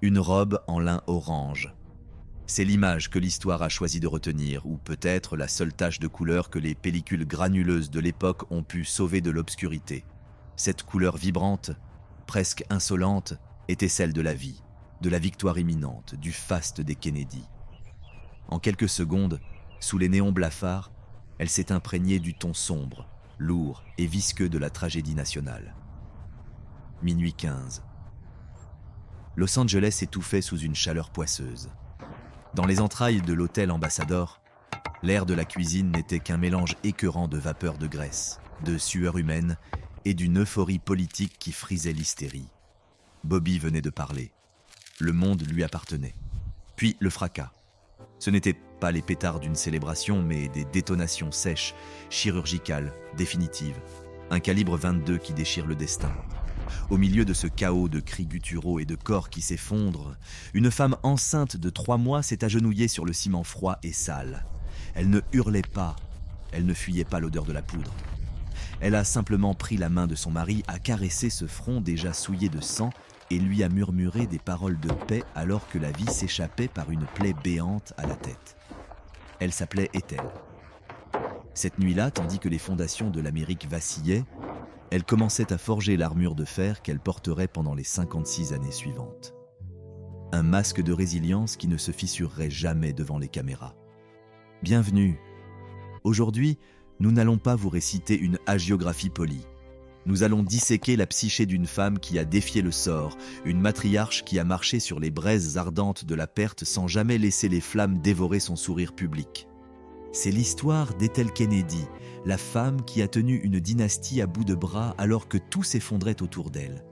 Une robe en lin orange. C'est l'image que l'histoire a choisi de retenir, ou peut-être la seule tache de couleur que les pellicules granuleuses de l'époque ont pu sauver de l'obscurité. Cette couleur vibrante, presque insolente, était celle de la vie, de la victoire imminente, du faste des Kennedy. En quelques secondes, sous les néons blafards, elle s'est imprégnée du ton sombre, lourd et visqueux de la tragédie nationale. Minuit 15. Los Angeles étouffait sous une chaleur poisseuse. Dans les entrailles de l'hôtel Ambassador, l'air de la cuisine n'était qu'un mélange écœurant de vapeur de graisse, de sueur humaine et d'une euphorie politique qui frisait l'hystérie. Bobby venait de parler. Le monde lui appartenait. Puis le fracas. Ce n'étaient pas les pétards d'une célébration, mais des détonations sèches, chirurgicales, définitives. Un calibre 22 qui déchire le destin. Au milieu de ce chaos de cris gutturaux et de corps qui s'effondrent, une femme enceinte de 3 mois s'est agenouillée sur le ciment froid et sale. Elle ne hurlait pas, elle ne fuyait pas l'odeur de la poudre. Elle a simplement pris la main de son mari, a caressé ce front déjà souillé de sang et lui a murmuré des paroles de paix alors que la vie s'échappait par une plaie béante à la tête. Elle s'appelait Ethel. Cette nuit-là, tandis que les fondations de l'Amérique vacillaient, elle commençait à forger l'armure de fer qu'elle porterait pendant les 56 années suivantes. Un masque de résilience qui ne se fissurerait jamais devant les caméras. Bienvenue. Aujourd'hui, nous n'allons pas vous réciter une hagiographie polie. Nous allons disséquer la psyché d'une femme qui a défié le sort, une matriarche qui a marché sur les braises ardentes de la perte sans jamais laisser les flammes dévorer son sourire public. C'est l'histoire d'Ethel Kennedy, la femme qui a tenu une dynastie à bout de bras alors que tout s'effondrait autour d'elle.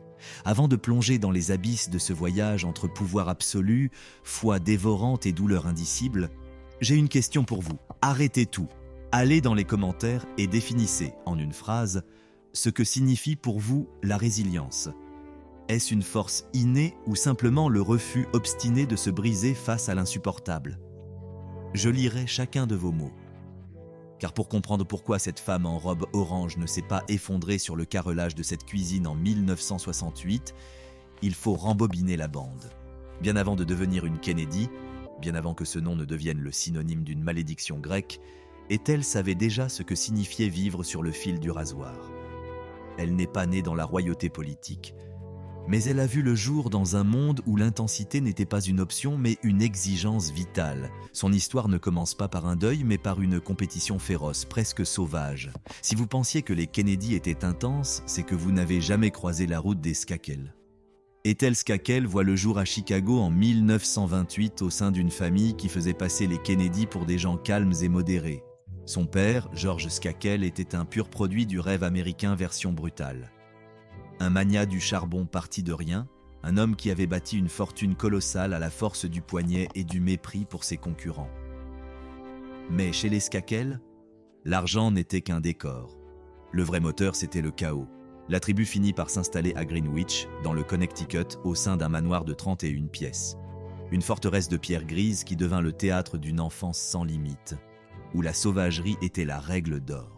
Avant de plonger dans les abysses de ce voyage entre pouvoir absolu, foi dévorante et douleur indicible, j'ai une question pour vous. Arrêtez tout. Allez dans les commentaires et définissez, en une phrase, ce que signifie pour vous la résilience. Est-ce une force innée ou simplement le refus obstiné de se briser face à l'insupportable ? Je lirai chacun de vos mots. Car pour comprendre pourquoi cette femme en robe orange ne s'est pas effondrée sur le carrelage de cette cuisine en 1968, il faut rembobiner la bande. Bien avant de devenir une Kennedy, bien avant que ce nom ne devienne le synonyme d'une malédiction grecque, Ethel savait déjà ce que signifiait vivre sur le fil du rasoir. Elle n'est pas née dans la royauté politique, mais elle a vu le jour dans un monde où l'intensité n'était pas une option mais une exigence vitale. Son histoire ne commence pas par un deuil mais par une compétition féroce, presque sauvage. Si vous pensiez que les Kennedy étaient intenses, c'est que vous n'avez jamais croisé la route des Skakel. Ethel Skakel voit le jour à Chicago en 1928 au sein d'une famille qui faisait passer les Kennedy pour des gens calmes et modérés. Son père, George Skakel, était un pur produit du rêve américain version brutale. Un magnat du charbon parti de rien, un homme qui avait bâti une fortune colossale à la force du poignet et du mépris pour ses concurrents. Mais chez les Skakel, l'argent n'était qu'un décor. Le vrai moteur, c'était le chaos. La tribu finit par s'installer à Greenwich, dans le Connecticut, au sein d'un manoir de 31 pièces. Une forteresse de pierre grise qui devint le théâtre d'une enfance sans limite, où la sauvagerie était la règle d'or.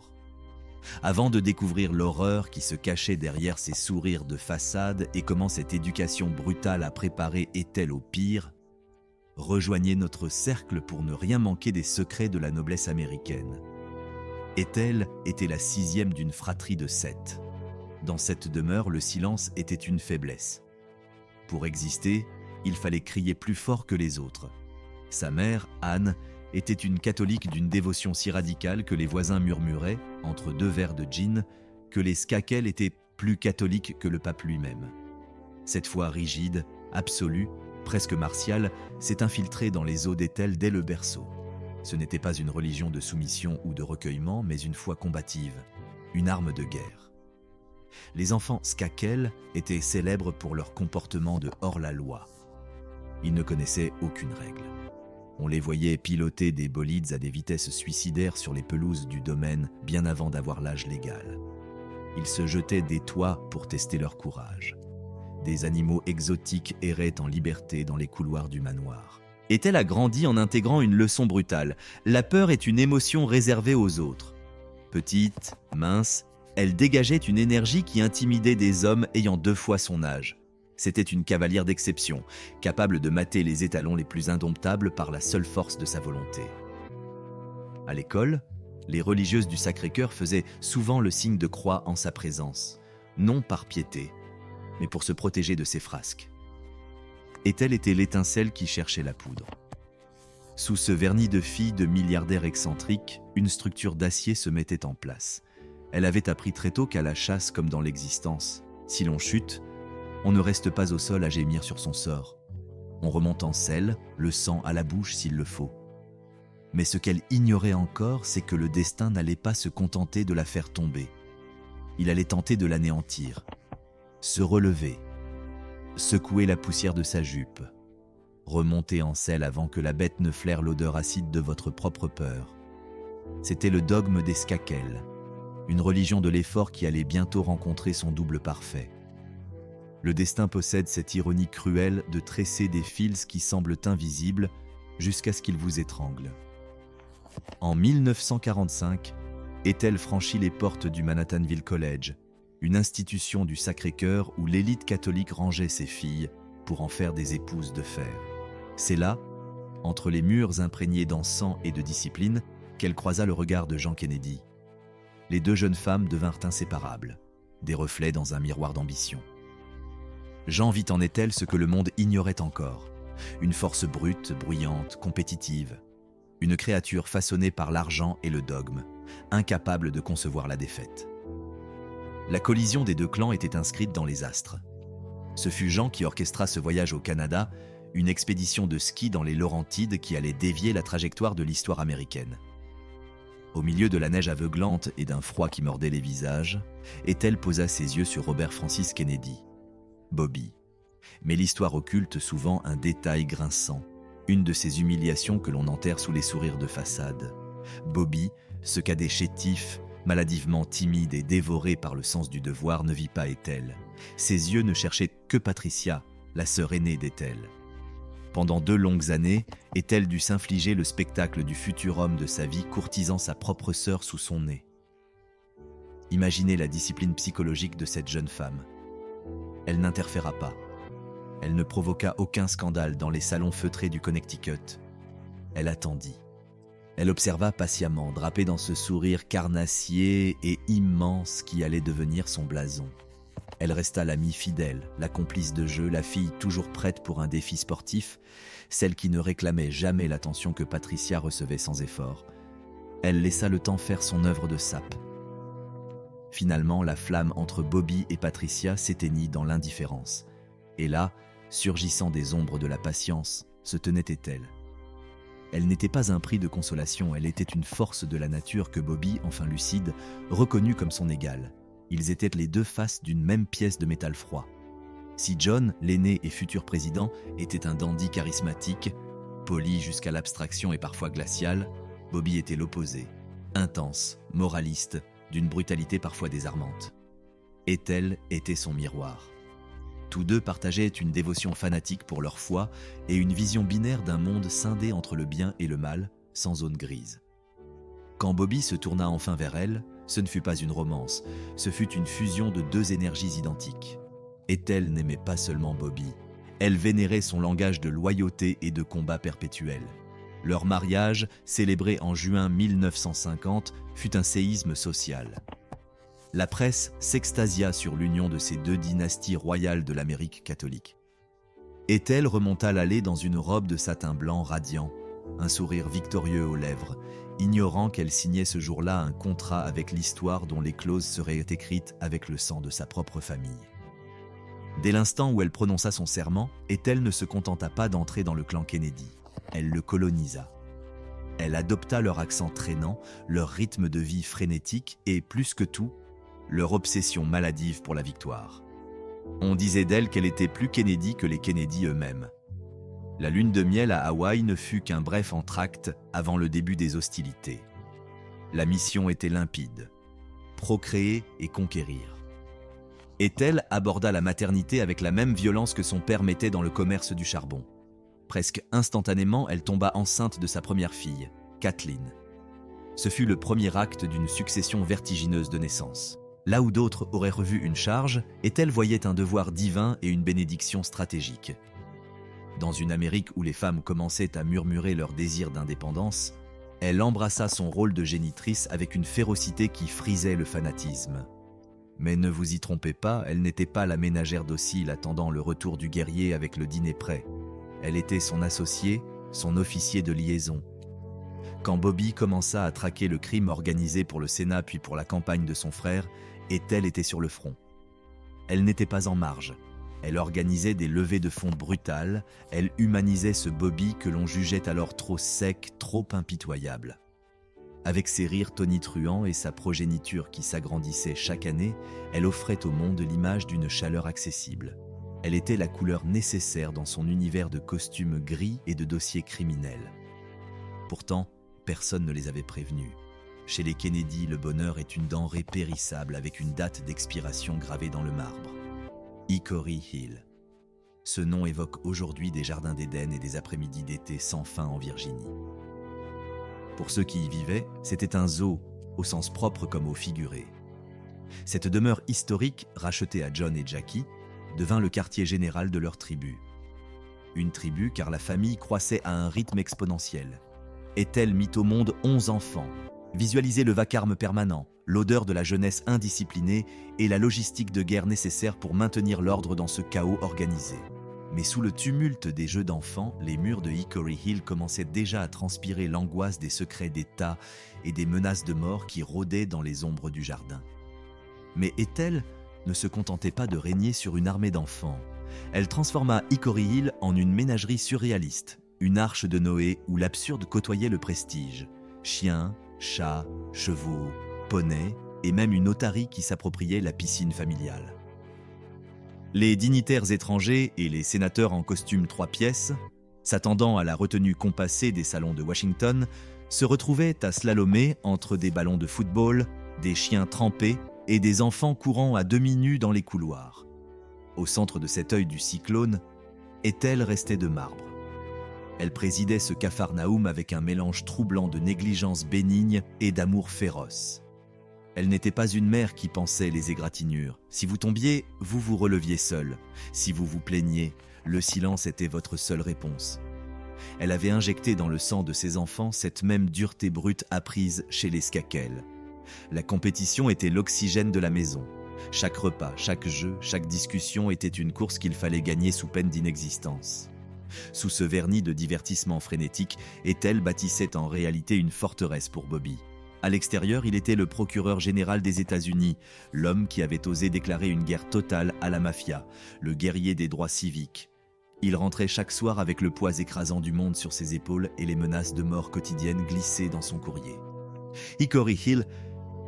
Avant de découvrir l'horreur qui se cachait derrière ces sourires de façade et comment cette éducation brutale a préparé Ethel au pire, rejoignez notre cercle pour ne rien manquer des secrets de la noblesse américaine. Ethel était la 6e d'une fratrie de 7. Dans cette demeure, le silence était une faiblesse. Pour exister, il fallait crier plus fort que les autres. Sa mère, Anne, était une catholique d'une dévotion si radicale que les voisins murmuraient, entre 2 verres de gin, que les Skakel étaient plus catholiques que le pape lui-même. Cette foi rigide, absolue, presque martiale, s'est infiltrée dans les os d'Ethel dès le berceau. Ce n'était pas une religion de soumission ou de recueillement, mais une foi combative, une arme de guerre. Les enfants Skakel étaient célèbres pour leur comportement de hors-la-loi. Ils ne connaissaient aucune règle. On les voyait piloter des bolides à des vitesses suicidaires sur les pelouses du domaine bien avant d'avoir l'âge légal. Ils se jetaient des toits pour tester leur courage. Des animaux exotiques erraient en liberté dans les couloirs du manoir. Ethel a grandi en intégrant une leçon brutale. La peur est une émotion réservée aux autres. Petite, mince, elle dégageait une énergie qui intimidait des hommes ayant 2 fois son âge. C'était une cavalière d'exception, capable de mater les étalons les plus indomptables par la seule force de sa volonté. À l'école, les religieuses du Sacré-Cœur faisaient souvent le signe de croix en sa présence, non par piété, mais pour se protéger de ses frasques. Et telle était l'étincelle qui cherchait la poudre. Sous ce vernis de fille de milliardaire excentrique, une structure d'acier se mettait en place. Elle avait appris très tôt qu'à la chasse comme dans l'existence, si l'on chute, on ne reste pas au sol à gémir sur son sort. On remonte en selle, le sang à la bouche s'il le faut. Mais ce qu'elle ignorait encore, c'est que le destin n'allait pas se contenter de la faire tomber. Il allait tenter de l'anéantir, se relever, secouer la poussière de sa jupe, remonter en selle avant que la bête ne flaire l'odeur acide de votre propre peur. C'était le dogme des Skakel, une religion de l'effort qui allait bientôt rencontrer son double parfait. Le destin possède cette ironie cruelle de tresser des fils qui semblent invisibles jusqu'à ce qu'ils vous étranglent. En 1945, Ethel franchit les portes du Manhattanville College, une institution du Sacré-Cœur où l'élite catholique rangeait ses filles pour en faire des épouses de fer. C'est là, entre les murs imprégnés d'encens et de discipline, qu'elle croisa le regard de Jean Kennedy. Les deux jeunes femmes devinrent inséparables, des reflets dans un miroir d'ambition. Jean vit en Ethel ce que le monde ignorait encore, une force brute, bruyante, compétitive, une créature façonnée par l'argent et le dogme, incapable de concevoir la défaite. La collision des deux clans était inscrite dans les astres. Ce fut Jean qui orchestra ce voyage au Canada, une expédition de ski dans les Laurentides qui allait dévier la trajectoire de l'histoire américaine. Au milieu de la neige aveuglante et d'un froid qui mordait les visages, Ethel posa ses yeux sur Robert Francis Kennedy, Bobby. Mais l'histoire occulte souvent un détail grinçant, une de ces humiliations que l'on enterre sous les sourires de façade. Bobby, ce cadet chétif, maladivement timide et dévoré par le sens du devoir, ne vit pas Ethel. Ses yeux ne cherchaient que Patricia, la sœur aînée d'Ethel. Pendant 2 longues années, Ethel dut s'infliger le spectacle du futur homme de sa vie courtisant sa propre sœur sous son nez. Imaginez la discipline psychologique de cette jeune femme. Elle n'interféra pas. Elle ne provoqua aucun scandale dans les salons feutrés du Connecticut. Elle attendit. Elle observa patiemment, drapée dans ce sourire carnassier et immense qui allait devenir son blason. Elle resta l'amie fidèle, la complice de jeu, la fille toujours prête pour un défi sportif, celle qui ne réclamait jamais l'attention que Patricia recevait sans effort. Elle laissa le temps faire son œuvre de sape. Finalement, la flamme entre Bobby et Patricia s'éteignit dans l'indifférence. Et là, surgissant des ombres de la patience, se tenait Ethel. Elle n'était pas un prix de consolation, elle était une force de la nature que Bobby, enfin lucide, reconnut comme son égal. Ils étaient les deux faces d'une même pièce de métal froid. Si John, l'aîné et futur président, était un dandy charismatique, poli jusqu'à l'abstraction et parfois glacial, Bobby était l'opposé, intense, moraliste, d'une brutalité parfois désarmante. Ethel était son miroir. Tous deux partageaient une dévotion fanatique pour leur foi et une vision binaire d'un monde scindé entre le bien et le mal, sans zone grise. Quand Bobby se tourna enfin vers elle, ce ne fut pas une romance, ce fut une fusion de 2 énergies identiques. Ethel n'aimait pas seulement Bobby, elle vénérait son langage de loyauté et de combat perpétuel. Leur mariage, célébré en juin 1950, fut un séisme social. La presse s'extasia sur l'union de ces 2 dynasties royales de l'Amérique catholique. Ethel remonta l'allée dans une robe de satin blanc radiant, un sourire victorieux aux lèvres, ignorant qu'elle signait ce jour-là un contrat avec l'histoire dont les clauses seraient écrites avec le sang de sa propre famille. Dès l'instant où elle prononça son serment, Ethel ne se contenta pas d'entrer dans le clan Kennedy. Elle le colonisa. Elle adopta leur accent traînant, leur rythme de vie frénétique et, plus que tout, leur obsession maladive pour la victoire. On disait d'elle qu'elle était plus Kennedy que les Kennedy eux-mêmes. La lune de miel à Hawaï ne fut qu'un bref entracte avant le début des hostilités. La mission était limpide, procréer et conquérir. Ethel aborda la maternité avec la même violence que son père mettait dans le commerce du charbon. Presque instantanément, elle tomba enceinte de sa première fille, Kathleen. Ce fut le premier acte d'une succession vertigineuse de naissances. Là où d'autres auraient revu une charge, Ethel voyait un devoir divin et une bénédiction stratégique. Dans une Amérique où les femmes commençaient à murmurer leur désir d'indépendance, elle embrassa son rôle de génitrice avec une férocité qui frisait le fanatisme. Mais ne vous y trompez pas, elle n'était pas la ménagère docile attendant le retour du guerrier avec le dîner prêt. Elle était son associé, son officier de liaison. Quand Bobby commença à traquer le crime organisé pour le Sénat puis pour la campagne de son frère, Ethel était sur le front. Elle n'était pas en marge. Elle organisait des levées de fonds brutales, elle humanisait ce Bobby que l'on jugeait alors trop sec, trop impitoyable. Avec ses rires tonitruants et sa progéniture qui s'agrandissait chaque année, elle offrait au monde l'image d'une chaleur accessible. Elle était la couleur nécessaire dans son univers de costumes gris et de dossiers criminels. Pourtant, personne ne les avait prévenus. Chez les Kennedy, le bonheur est une denrée périssable avec une date d'expiration gravée dans le marbre. Hickory Hill. Ce nom évoque aujourd'hui des jardins d'Éden et des après-midi d'été sans fin en Virginie. Pour ceux qui y vivaient, c'était un zoo, au sens propre comme au figuré. Cette demeure historique, rachetée à John et Jackie, devint le quartier général de leur tribu. Une tribu car la famille croissait à un rythme exponentiel. Ethel mit au monde 11 enfants. Visualisez le vacarme permanent, l'odeur de la jeunesse indisciplinée et la logistique de guerre nécessaire pour maintenir l'ordre dans ce chaos organisé. Mais sous le tumulte des jeux d'enfants, les murs de Hickory Hill commençaient déjà à transpirer l'angoisse des secrets d'État et des menaces de mort qui rôdaient dans les ombres du jardin. Mais Ethel ne se contentait pas de régner sur une armée d'enfants. Elle transforma Hickory Hill en une ménagerie surréaliste, une arche de Noé où l'absurde côtoyait le prestige. Chiens, chats, chevaux, poneys et même une otarie qui s'appropriait la piscine familiale. Les dignitaires étrangers et les sénateurs en costume 3 pièces, s'attendant à la retenue compassée des salons de Washington, se retrouvaient à slalomer entre des ballons de football, des chiens trempés et des enfants courant à demi nus dans les couloirs. Au centre de cet œil du cyclone, Ethel restait de marbre. Elle présidait ce capharnaüm avec un mélange troublant de négligence bénigne et d'amour féroce. Elle n'était pas une mère qui pensait les égratignures. Si vous tombiez, vous vous releviez seul. Si vous vous plaigniez, le silence était votre seule réponse. Elle avait injecté dans le sang de ses enfants cette même dureté brute apprise chez les Skakel. La compétition était l'oxygène de la maison. Chaque repas, chaque jeu, chaque discussion était une course qu'il fallait gagner sous peine d'inexistence. Sous ce vernis de divertissement frénétique, Ethel bâtissait en réalité une forteresse pour Bobby. À l'extérieur, il était le procureur général des États-Unis, l'homme qui avait osé déclarer une guerre totale à la mafia, le guerrier des droits civiques. Il rentrait chaque soir avec le poids écrasant du monde sur ses épaules et les menaces de mort quotidiennes glissées dans son courrier. Hickory Hill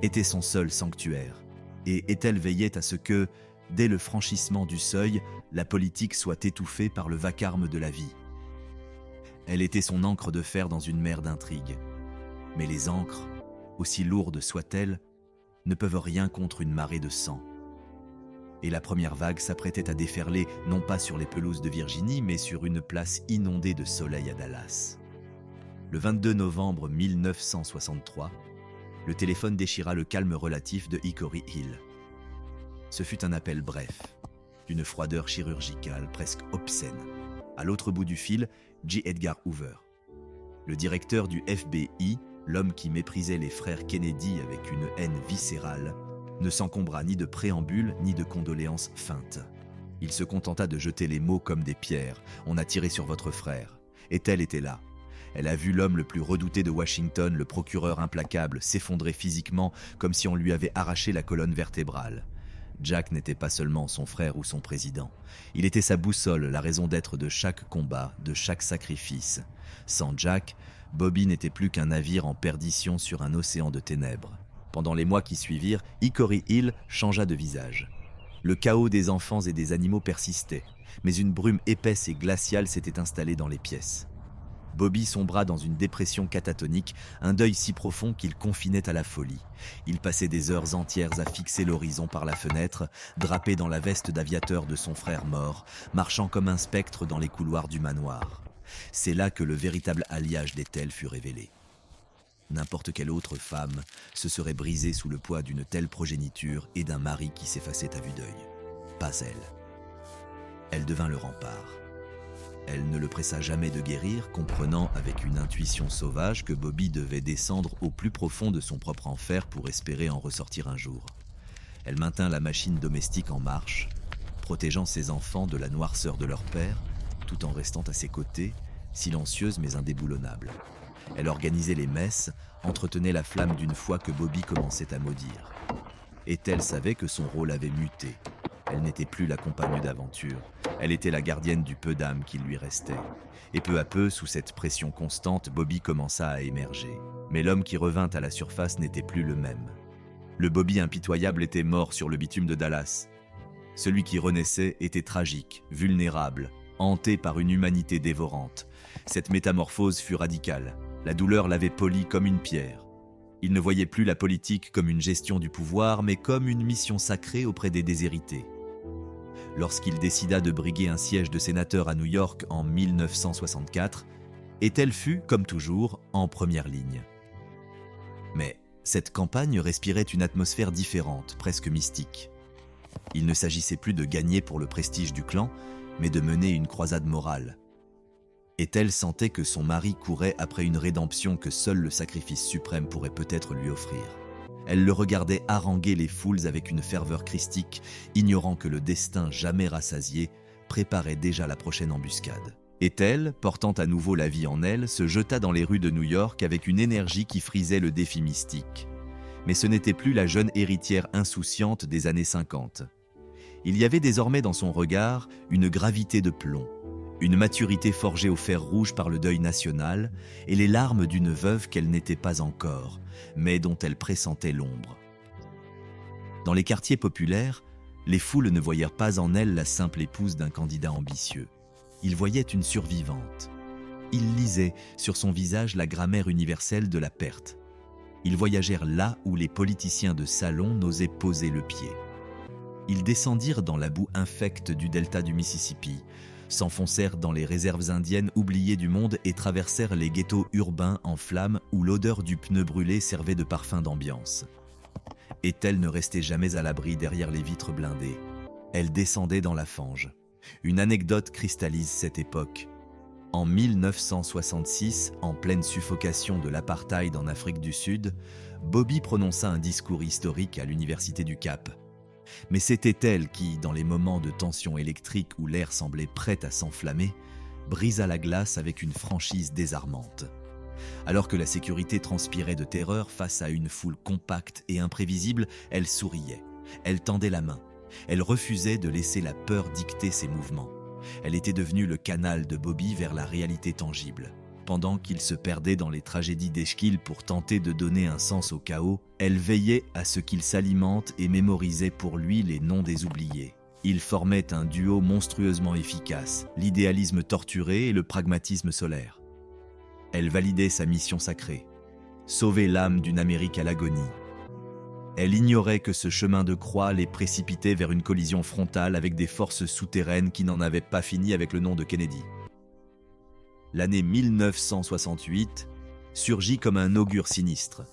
était son seul sanctuaire, et Ethel veillait à ce que, dès le franchissement du seuil, la politique soit étouffée par le vacarme de la vie. Elle était son ancre de fer dans une mer d'intrigues. Mais les ancres, aussi lourdes soient-elles, ne peuvent rien contre une marée de sang. Et la première vague s'apprêtait à déferler non pas sur les pelouses de Virginie, mais sur une place inondée de soleil à Dallas. Le 22 novembre 1963, le téléphone déchira le calme relatif de Hickory Hill. Ce fut un appel bref, d'une froideur chirurgicale presque obscène. À l'autre bout du fil, J. Edgar Hoover. Le directeur du FBI, l'homme qui méprisait les frères Kennedy avec une haine viscérale, ne s'encombra ni de préambules ni de condoléances feintes. Il se contenta de jeter les mots comme des pierres. « On a tiré sur votre frère. » Ethel était là. Elle a vu l'homme le plus redouté de Washington, le procureur implacable, s'effondrer physiquement comme si on lui avait arraché la colonne vertébrale. Jack n'était pas seulement son frère ou son président. Il était sa boussole, la raison d'être de chaque combat, de chaque sacrifice. Sans Jack, Bobby n'était plus qu'un navire en perdition sur un océan de ténèbres. Pendant les mois qui suivirent, Hickory Hill changea de visage. Le chaos des enfants et des animaux persistait, mais une brume épaisse et glaciale s'était installée dans les pièces. Bobby sombra dans une dépression catatonique, un deuil si profond qu'il confinait à la folie. Il passait des heures entières à fixer l'horizon par la fenêtre, drapé dans la veste d'aviateur de son frère mort, marchant comme un spectre dans les couloirs du manoir. C'est là que le véritable alliage d'Ethel fut révélé. N'importe quelle autre femme se serait brisée sous le poids d'une telle progéniture et d'un mari qui s'effaçait à vue d'œil. Pas elle. Elle devint le rempart. Elle ne le pressa jamais de guérir, comprenant avec une intuition sauvage que Bobby devait descendre au plus profond de son propre enfer pour espérer en ressortir un jour. Elle maintint la machine domestique en marche, protégeant ses enfants de la noirceur de leur père, tout en restant à ses côtés, silencieuse mais indéboulonnable. Elle organisait les messes, entretenait la flamme d'une foi que Bobby commençait à maudire. Ethel savait que son rôle avait muté. Elle n'était plus la compagne d'aventure, elle était la gardienne du peu d'âme qu'il lui restait. Et peu à peu, sous cette pression constante, Bobby commença à émerger. Mais l'homme qui revint à la surface n'était plus le même. Le Bobby impitoyable était mort sur le bitume de Dallas. Celui qui renaissait était tragique, vulnérable, hanté par une humanité dévorante. Cette métamorphose fut radicale. La douleur l'avait poli comme une pierre. Il ne voyait plus la politique comme une gestion du pouvoir, mais comme une mission sacrée auprès des déshérités. Lorsqu'il décida de briguer un siège de sénateur à New York en 1964, Ethel fut, comme toujours, en première ligne. Mais cette campagne respirait une atmosphère différente, presque mystique. Il ne s'agissait plus de gagner pour le prestige du clan, mais de mener une croisade morale. Ethel sentait que son mari courait après une rédemption que seul le sacrifice suprême pourrait peut-être lui offrir. Elle le regardait haranguer les foules avec une ferveur christique, ignorant que le destin jamais rassasié préparait déjà la prochaine embuscade. Ethel, portant à nouveau la vie en elle, se jeta dans les rues de New York avec une énergie qui frisait le défi mystique. Mais ce n'était plus la jeune héritière insouciante des années 50. Il y avait désormais dans son regard une gravité de plomb, une maturité forgée au fer rouge par le deuil national et les larmes d'une veuve qu'elle n'était pas encore, mais dont elle pressentait l'ombre. Dans les quartiers populaires, les foules ne voyèrent pas en elle la simple épouse d'un candidat ambitieux. Ils voyaient une survivante. Ils lisaient sur son visage la grammaire universelle de la perte. Ils voyagèrent là où les politiciens de salon n'osaient poser le pied. Ils descendirent dans la boue infecte du delta du Mississippi, s'enfoncèrent dans les réserves indiennes oubliées du monde et traversèrent les ghettos urbains en flammes où l'odeur du pneu brûlé servait de parfum d'ambiance. Ethel ne restait jamais à l'abri derrière les vitres blindées. Elle descendait dans la fange. Une anecdote cristallise cette époque. En 1966, en pleine suffocation de l'apartheid en Afrique du Sud, Bobby prononça un discours historique à l'Université du Cap. Mais c'était elle qui, dans les moments de tension électrique où l'air semblait prêt à s'enflammer, brisa la glace avec une franchise désarmante. Alors que la sécurité transpirait de terreur face à une foule compacte et imprévisible, elle souriait, elle tendait la main, elle refusait de laisser la peur dicter ses mouvements. Elle était devenue le canal de Bobby vers la réalité tangible. Pendant qu'il se perdait dans les tragédies d'Eschyle pour tenter de donner un sens au chaos, elle veillait à ce qu'il s'alimente et mémorisait pour lui les noms des oubliés. Ils formaient un duo monstrueusement efficace, l'idéalisme torturé et le pragmatisme solaire. Elle validait sa mission sacrée, sauver l'âme d'une Amérique à l'agonie. Elle ignorait que ce chemin de croix les précipitait vers une collision frontale avec des forces souterraines qui n'en avaient pas fini avec le nom de Kennedy. L'année 1968 surgit comme un augure sinistre.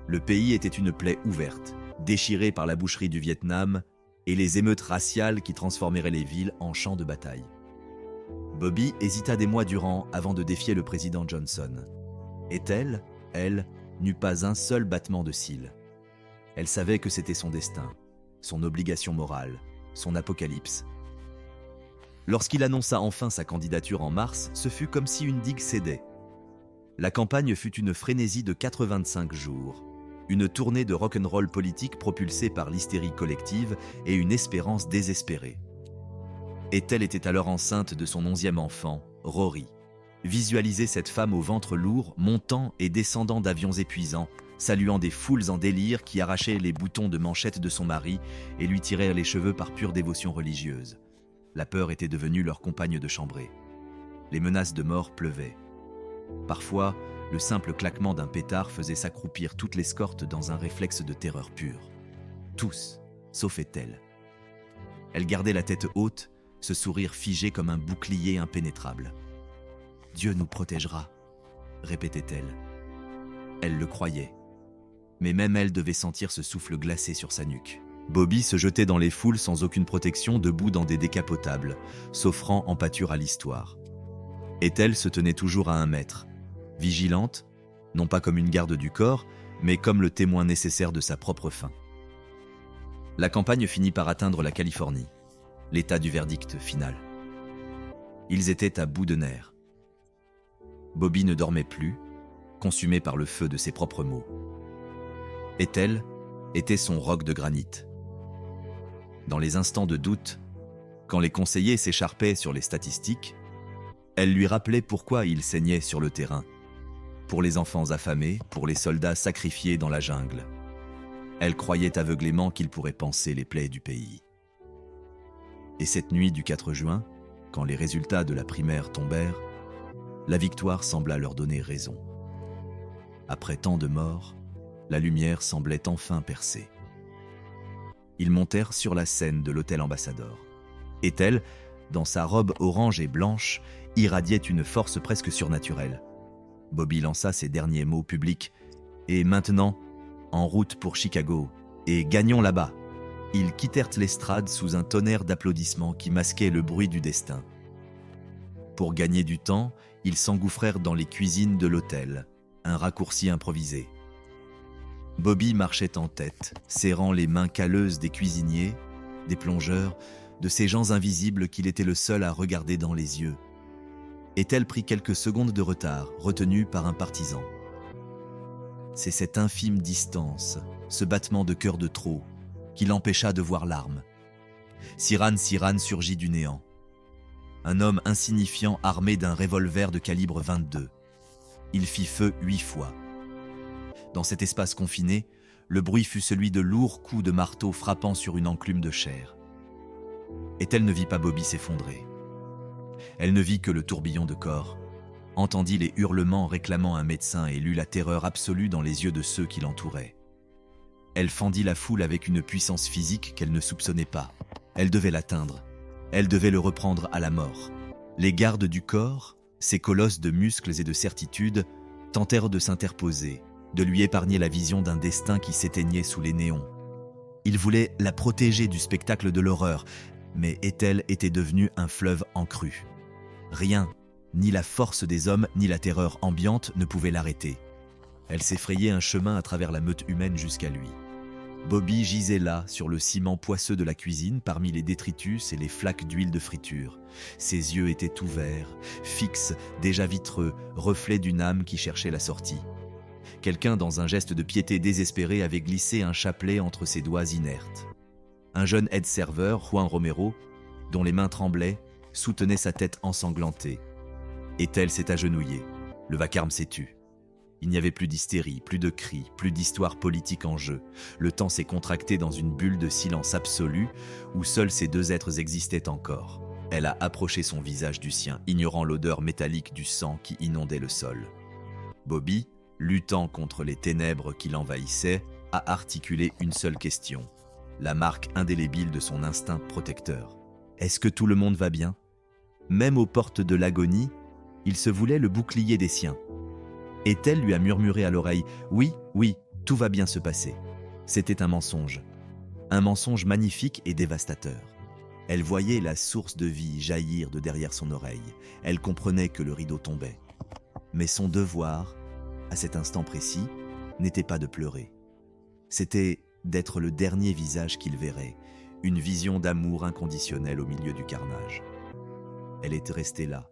Le pays était une plaie ouverte, déchirée par la boucherie du Vietnam et les émeutes raciales qui transformeraient les villes en champs de bataille. Bobby hésita des mois durant avant de défier le président Johnson. Ethel, elle, n'eut pas un seul battement de cils. Elle savait que c'était son destin, son obligation morale, son apocalypse. Lorsqu'il annonça enfin sa candidature en mars, ce fut comme si une digue cédait. La campagne fut une frénésie de 85 jours, une tournée de rock'n'roll politique propulsée par l'hystérie collective et une espérance désespérée. Ethel était alors enceinte de son 11e enfant, Rory. Visualisez cette femme au ventre lourd, montant et descendant d'avions épuisants, saluant des foules en délire qui arrachaient les boutons de manchette de son mari et lui tirèrent les cheveux par pure dévotion religieuse. La peur était devenue leur compagne de chambrée. Les menaces de mort pleuvaient. Parfois, le simple claquement d'un pétard faisait s'accroupir toute l'escorte dans un réflexe de terreur pure. Tous, sauf Ethel. Elle gardait la tête haute, ce sourire figé comme un bouclier impénétrable. « Dieu nous protégera », répétait-elle. Elle le croyait. Mais même elle devait sentir ce souffle glacé sur sa nuque. Bobby se jetait dans les foules sans aucune protection, debout dans des décapotables, s'offrant en pâture à l'histoire. Ethel se tenait toujours à 1 mètre, vigilante, non pas comme une garde du corps, mais comme le témoin nécessaire de sa propre fin. La campagne finit par atteindre la Californie, l'état du verdict final. Ils étaient à bout de nerfs. Bobby ne dormait plus, consumé par le feu de ses propres mots. Ethel était son roc de granit. Dans les instants de doute, quand les conseillers s'écharpaient sur les statistiques, elle lui rappelait pourquoi il saignait sur le terrain, pour les enfants affamés, pour les soldats sacrifiés dans la jungle. Elle croyait aveuglément qu'il pourrait panser les plaies du pays. Et cette nuit du 4 juin, quand les résultats de la primaire tombèrent, la victoire sembla leur donner raison. Après tant de morts, la lumière semblait enfin percer. Ils montèrent sur la scène de l'hôtel Ambassador. Ethel, dans sa robe orange et blanche, irradiait une force presque surnaturelle. Bobby lança ses derniers mots publics. « Et maintenant, en route pour Chicago, et gagnons là-bas !» Ils quittèrent l'estrade sous un tonnerre d'applaudissements qui masquait le bruit du destin. Pour gagner du temps, ils s'engouffrèrent dans les cuisines de l'hôtel, un raccourci improvisé. Bobby marchait en tête, serrant les mains calleuses des cuisiniers, des plongeurs, de ces gens invisibles qu'il était le seul à regarder dans les yeux. Ethel prit quelques secondes de retard, retenue par un partisan. C'est cette infime distance, ce battement de cœur de trop, qui l'empêcha de voir l'arme. Sirhan surgit du néant. Un homme insignifiant armé d'un revolver de calibre 22. Il fit feu 8 fois. Dans cet espace confiné, le bruit fut celui de lourds coups de marteau frappant sur une enclume de chair. Ethel ne vit pas Bobby s'effondrer. Elle ne vit que le tourbillon de corps, entendit les hurlements réclamant un médecin et lut la terreur absolue dans les yeux de ceux qui l'entouraient. Elle fendit la foule avec une puissance physique qu'elle ne soupçonnait pas. Elle devait l'atteindre. Elle devait le reprendre à la mort. Les gardes du corps, ces colosses de muscles et de certitude, tentèrent de s'interposer, de lui épargner la vision d'un destin qui s'éteignait sous les néons. Ils voulaient la protéger du spectacle de l'horreur, mais Ethel était devenue un fleuve en crue. Rien, ni la force des hommes, ni la terreur ambiante ne pouvaient l'arrêter. Elle s'effrayait un chemin à travers la meute humaine jusqu'à lui. Bobby gisait là, sur le ciment poisseux de la cuisine, parmi les détritus et les flaques d'huile de friture. Ses yeux étaient ouverts, fixes, déjà vitreux, reflets d'une âme qui cherchait la sortie. Quelqu'un, dans un geste de piété désespéré, avait glissé un chapelet entre ses doigts inertes. Un jeune aide-serveur, Juan Romero, dont les mains tremblaient, soutenait sa tête ensanglantée. Ethel s'est agenouillée. Le vacarme s'est tu. Il n'y avait plus d'hystérie, plus de cris, plus d'histoire politique en jeu. Le temps s'est contracté dans une bulle de silence absolu où seuls ces deux êtres existaient encore. Elle a approché son visage du sien, ignorant l'odeur métallique du sang qui inondait le sol. Bobby, luttant contre les ténèbres qui l'envahissaient, a articulé une seule question, la marque indélébile de son instinct protecteur. Est-ce que tout le monde va bien ? Même aux portes de l'agonie, il se voulait le bouclier des siens. Ethel lui a murmuré à l'oreille « Oui, oui, tout va bien se passer ». C'était un mensonge magnifique et dévastateur. Elle voyait la source de vie jaillir de derrière son oreille. Elle comprenait que le rideau tombait. Mais son devoir, à cet instant précis, n'était pas de pleurer. C'était d'être le dernier visage qu'il verrait, une vision d'amour inconditionnel au milieu du carnage. Elle était restée là,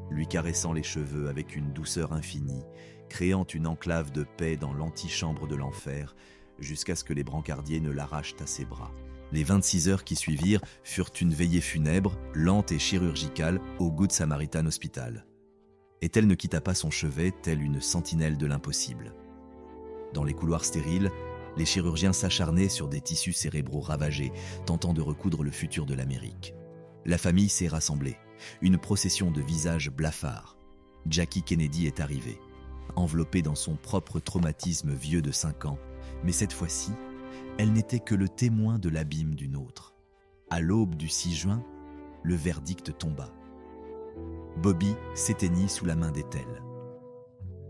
lui caressant les cheveux avec une douceur infinie, créant une enclave de paix dans l'antichambre de l'enfer, jusqu'à ce que les brancardiers ne l'arrachent à ses bras. Les 26 heures qui suivirent furent une veillée funèbre, lente et chirurgicale, au Good Samaritan Hospital. Ethel ne quitta pas son chevet, telle une sentinelle de l'impossible. Dans les couloirs stériles, les chirurgiens s'acharnaient sur des tissus cérébraux ravagés, tentant de recoudre le futur de l'Amérique. La famille s'est rassemblée, une procession de visages blafards. Jackie Kennedy est arrivée, enveloppée dans son propre traumatisme vieux de 5 ans, mais cette fois-ci, elle n'était que le témoin de l'abîme d'une autre. À l'aube du 6 juin, le verdict tomba. Bobby s'éteignit sous la main d'Ethel.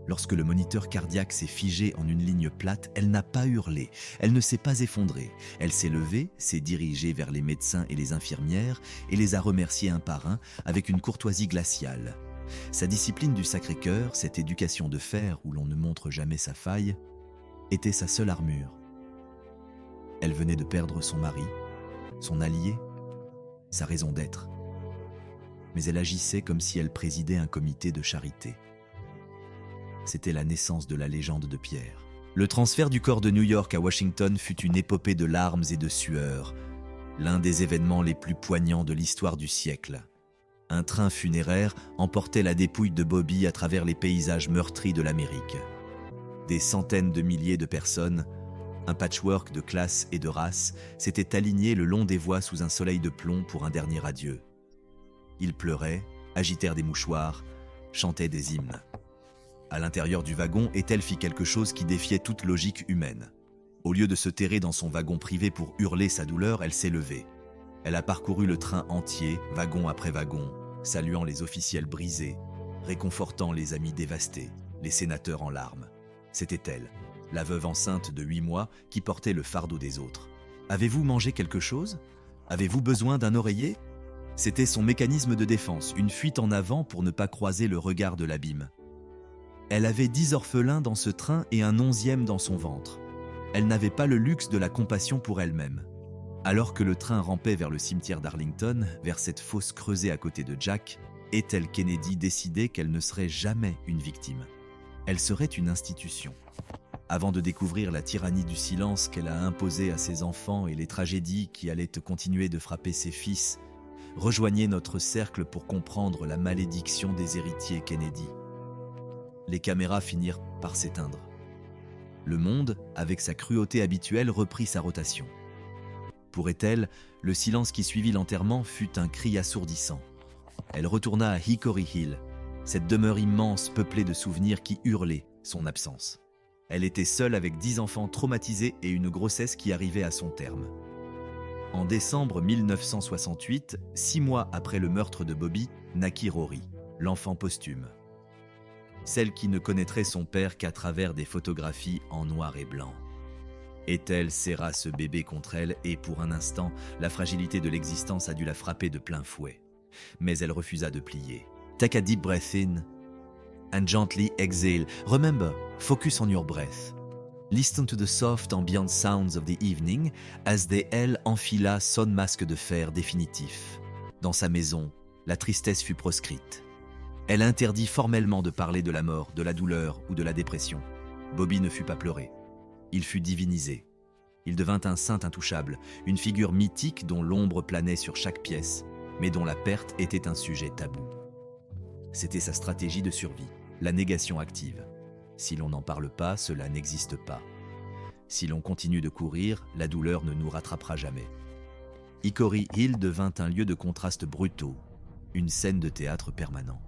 Lorsque le moniteur cardiaque s'est figé en une ligne plate, elle n'a pas hurlé, elle ne s'est pas effondrée. Elle s'est levée, s'est dirigée vers les médecins et les infirmières et les a remerciés un par un avec une courtoisie glaciale. Sa discipline du Sacré-Cœur, cette éducation de fer où l'on ne montre jamais sa faille, était sa seule armure. Elle venait de perdre son mari, son allié, sa raison d'être. Mais elle agissait comme si elle présidait un comité de charité. C'était la naissance de la légende de Pierre. Le transfert du corps de New York à Washington fut une épopée de larmes et de sueur, l'un des événements les plus poignants de l'histoire du siècle. Un train funéraire emportait la dépouille de Bobby à travers les paysages meurtris de l'Amérique. Des centaines de milliers de personnes, un patchwork de classes et de races, s'étaient alignés le long des voies sous un soleil de plomb pour un dernier adieu. Ils pleuraient, agitèrent des mouchoirs, chantaient des hymnes. À l'intérieur du wagon, Ethel fit quelque chose qui défiait toute logique humaine. Au lieu de se terrer dans son wagon privé pour hurler sa douleur, elle s'est levée. Elle a parcouru le train entier, wagon après wagon, saluant les officiels brisés, réconfortant les amis dévastés, les sénateurs en larmes. C'était elle, la veuve enceinte de 8 mois qui portait le fardeau des autres. Avez-vous mangé quelque chose? Avez-vous besoin d'un oreiller? C'était son mécanisme de défense, une fuite en avant pour ne pas croiser le regard de l'abîme. Elle avait 10 orphelins dans ce train et un 11e dans son ventre. Elle n'avait pas le luxe de la compassion pour elle-même. Alors que le train rampait vers le cimetière d'Arlington, vers cette fosse creusée à côté de Jack, Ethel Kennedy décidait qu'elle ne serait jamais une victime. Elle serait une institution. Avant de découvrir la tyrannie du silence qu'elle a imposée à ses enfants et les tragédies qui allaient continuer de frapper ses fils, rejoignez notre cercle pour comprendre la malédiction des héritiers Kennedy. Les caméras finirent par s'éteindre. Le monde, avec sa cruauté habituelle, reprit sa rotation. Pour Ethel, le silence qui suivit l'enterrement fut un cri assourdissant. Elle retourna à Hickory Hill, cette demeure immense peuplée de souvenirs qui hurlaient son absence. Elle était seule avec 10 enfants traumatisés et une grossesse qui arrivait à son terme. En décembre 1968, 6 mois après le meurtre de Bobby, naquit Rory, l'enfant posthume. Celle qui ne connaîtrait son père qu'à travers des photographies en noir et blanc. Ethel serra ce bébé contre elle et pour un instant, la fragilité de l'existence a dû la frapper de plein fouet. Mais elle refusa de plier. Take a deep breath in and gently exhale. Remember, focus on your breath. Listen to the soft ambient sounds of the evening as elle enfila son masque de fer définitif. Dans sa maison, la tristesse fut proscrite. Elle interdit formellement de parler de la mort, de la douleur ou de la dépression. Bobby ne fut pas pleuré. Il fut divinisé. Il devint un saint intouchable, une figure mythique dont l'ombre planait sur chaque pièce, mais dont la perte était un sujet tabou. C'était sa stratégie de survie, la négation active. Si l'on n'en parle pas, cela n'existe pas. Si l'on continue de courir, la douleur ne nous rattrapera jamais. Hickory Hill devint un lieu de contrastes brutaux, une scène de théâtre permanent.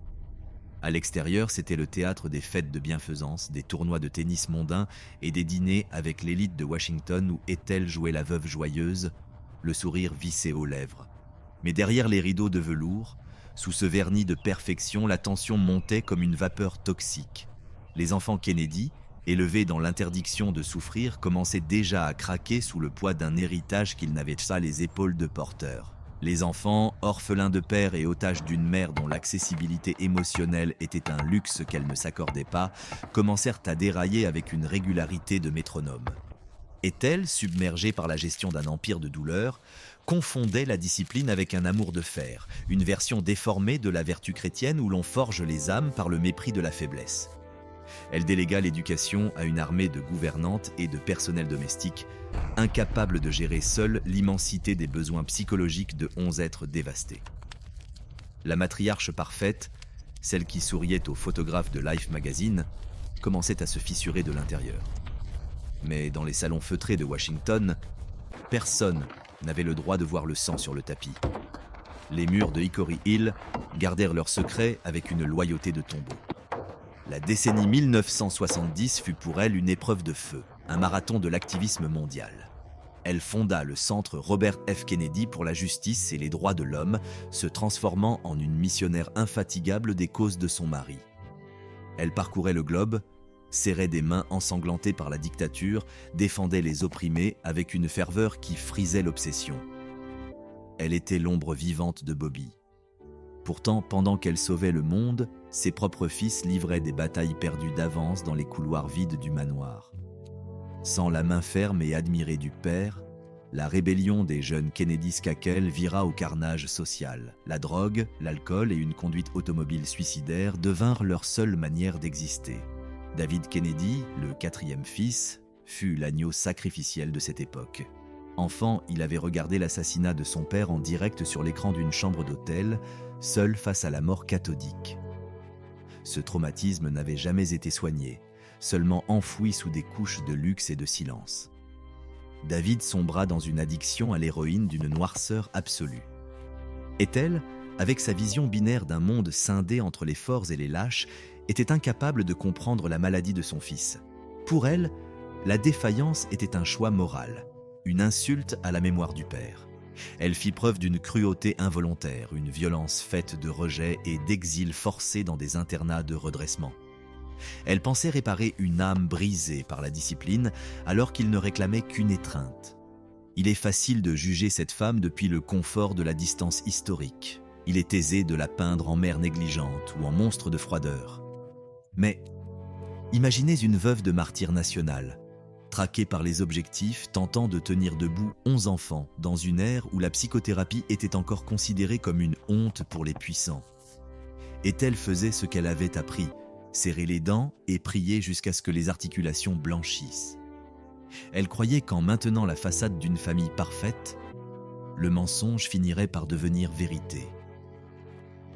À l'extérieur, c'était le théâtre des fêtes de bienfaisance, des tournois de tennis mondains et des dîners avec l'élite de Washington où Ethel jouait la veuve joyeuse, le sourire vissé aux lèvres. Mais derrière les rideaux de velours, sous ce vernis de perfection, la tension montait comme une vapeur toxique. Les enfants Kennedy, élevés dans l'interdiction de souffrir, commençaient déjà à craquer sous le poids d'un héritage qu'ils n'avaient pas les épaules de porteurs. Les enfants, orphelins de père et otages d'une mère dont l'accessibilité émotionnelle était un luxe qu'elle ne s'accordait pas, commencèrent à dérailler avec une régularité de métronome. Ethel, submergée par la gestion d'un empire de douleur, confondait la discipline avec un amour de fer, une version déformée de la vertu chrétienne où l'on forge les âmes par le mépris de la faiblesse. Elle délégua l'éducation à une armée de gouvernantes et de personnel domestique, incapables de gérer seuls l'immensité des besoins psychologiques de 11 êtres dévastés. La matriarche parfaite, celle qui souriait aux photographes de Life Magazine, commençait à se fissurer de l'intérieur. Mais dans les salons feutrés de Washington, personne n'avait le droit de voir le sang sur le tapis. Les murs de Hickory Hill gardèrent leur secret avec une loyauté de tombeau. La décennie 1970 fut pour elle une épreuve de feu, un marathon de l'activisme mondial. Elle fonda le centre Robert F. Kennedy pour la justice et les droits de l'homme, se transformant en une missionnaire infatigable des causes de son mari. Elle parcourait le globe, serrait des mains ensanglantées par la dictature, défendait les opprimés avec une ferveur qui frisait l'obsession. Elle était l'ombre vivante de Bobby. Pourtant, pendant qu'elle sauvait le monde, ses propres fils livraient des batailles perdues d'avance dans les couloirs vides du manoir. Sans la main ferme et admirée du père, la rébellion des jeunes Kennedy Skakel vira au carnage social. La drogue, l'alcool et une conduite automobile suicidaire devinrent leur seule manière d'exister. David Kennedy, le quatrième fils, fut l'agneau sacrificiel de cette époque. Enfant, il avait regardé l'assassinat de son père en direct sur l'écran d'une chambre d'hôtel, seul face à la mort cathodique. Ce traumatisme n'avait jamais été soigné, seulement enfoui sous des couches de luxe et de silence. David sombra dans une addiction à l'héroïne d'une noirceur absolue. Ethel, avec sa vision binaire d'un monde scindé entre les forts et les lâches, était incapable de comprendre la maladie de son fils. Pour elle, la défaillance était un choix moral, une insulte à la mémoire du père. Elle fit preuve d'une cruauté involontaire, une violence faite de rejet et d'exil forcé dans des internats de redressement. Elle pensait réparer une âme brisée par la discipline alors qu'il ne réclamait qu'une étreinte. Il est facile de juger cette femme depuis le confort de la distance historique. Il est aisé de la peindre en mère négligente ou en monstre de froideur. Mais imaginez une veuve de martyr national, traquée par les objectifs, tentant de tenir debout 11 enfants dans une ère où la psychothérapie était encore considérée comme une honte pour les puissants. Ethel faisait ce qu'elle avait appris, serrer les dents et prier jusqu'à ce que les articulations blanchissent. Elle croyait qu'en maintenant la façade d'une famille parfaite, le mensonge finirait par devenir vérité.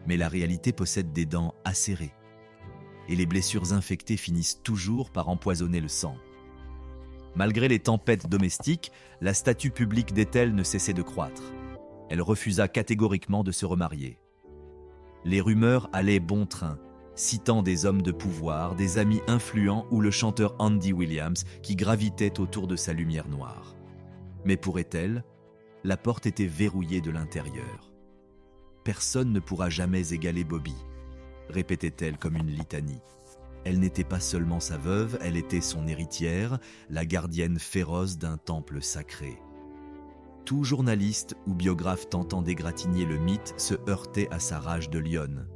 Mais la réalité possède des dents acérées, et les blessures infectées finissent toujours par empoisonner le sang. Malgré les tempêtes domestiques, la statue publique d'Ethel ne cessait de croître. Elle refusa catégoriquement de se remarier. Les rumeurs allaient bon train, citant des hommes de pouvoir, des amis influents ou le chanteur Andy Williams qui gravitait autour de sa lumière noire. Mais pour Ethel, la porte était verrouillée de l'intérieur. « Personne ne pourra jamais égaler Bobby », répétait-elle comme une litanie. Elle n'était pas seulement sa veuve, elle était son héritière, la gardienne féroce d'un temple sacré. Tout journaliste ou biographe tentant d'égratigner le mythe se heurtait à sa rage de lionne.